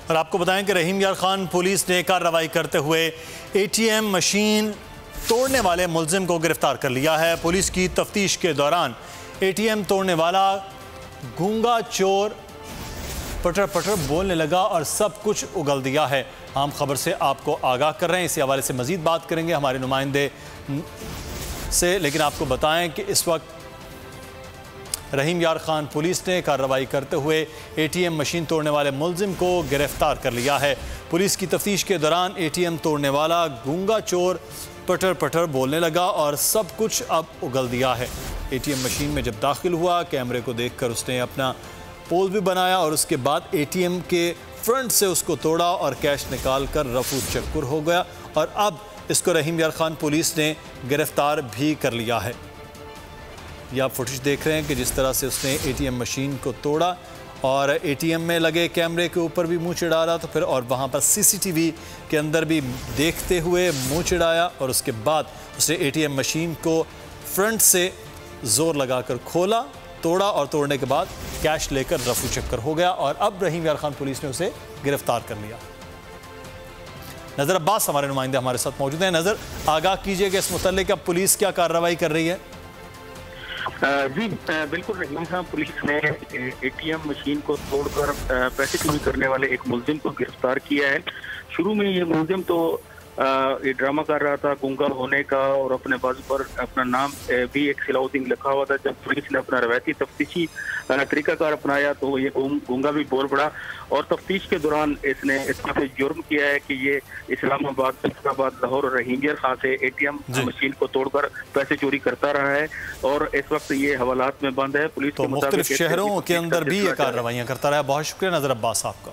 और आपको बताएं कि रहीम यार खान पुलिस ने कार्रवाई करते हुए एटीएम मशीन तोड़ने वाले मुलजिम को गिरफ्तार कर लिया है। पुलिस की तफ्तीश के दौरान एटीएम तोड़ने वाला गूंगा चोर पटर पटर बोलने लगा और सब कुछ उगल दिया है। आम खबर से आपको आगाह कर रहे हैं, इसी हवाले से मजीद बात करेंगे हमारे नुमाइंदे से, लेकिन आपको बताएं कि इस वक्त रहीम यार खान पुलिस ने कार्रवाई करते हुए एटीएम मशीन तोड़ने वाले मुलजिम को गिरफ्तार कर लिया है। पुलिस की तफ्तीश के दौरान एटीएम तोड़ने वाला गूंगा चोर पटर पटर बोलने लगा और सब कुछ अब उगल दिया है। एटीएम मशीन में जब दाखिल हुआ, कैमरे को देखकर उसने अपना पोज भी बनाया और उसके बाद एटीएम के फ्रंट से उसको तोड़ा और कैश निकाल कर रफू चक्कर हो गया और अब इसको रहीम यार खान पुलिस ने गिरफ्तार भी कर लिया है। यह आप फुटेज देख रहे हैं कि जिस तरह से उसने एटीएम मशीन को तोड़ा और एटीएम में लगे कैमरे के ऊपर भी मुंह चिढ़ा तो फिर और वहां पर सीसीटीवी के अंदर भी देखते हुए मुंह चिढ़ाया और उसके बाद उसने एटीएम मशीन को फ्रंट से जोर लगाकर खोला, तोड़ा और तोड़ने के बाद कैश लेकर रफू चक्कर हो गया और अब रहीम यार खान पुलिस ने उसे गिरफ्तार कर लिया। नजर अब्बास हमारे नुमाइंदे हमारे साथ मौजूद हैं। नजर, आगाह कीजिएगा इस मुतल्लिक अब पुलिस क्या कार्रवाई कर रही है? जी बिल्कुल, रहीम खान पुलिस ने एटीएम मशीन को तोड़कर पैसे चोरी करने वाले एक मुलजिम को गिरफ्तार किया है। शुरू में ये मुलजिम तो ये ड्रामा कर रहा था गूंगा होने का और अपने बाजू पर अपना नाम भी एक सिलाउद्दीन लिखा हुआ था। जब पुलिस ने अपना रवायती तफ्तीशी तरीकाकार अपनाया तो ये गूंगा भी बोल पड़ा और तफ्तीश के दौरान इसने इस तरह से जुर्म किया है कि ये इस्लामाबाद, फैसलाबाद, लाहौर और रहीम यार खान से एटीएम मशीन को तोड़कर पैसे चोरी करता रहा है और इस वक्त ये हवालात में बंद है। पुलिस तो मुख्तलिफ शहरों के अंदर भी ये कार्रवाइयां करता रहा। बहुत शुक्रिया नजर अब्बास आपका।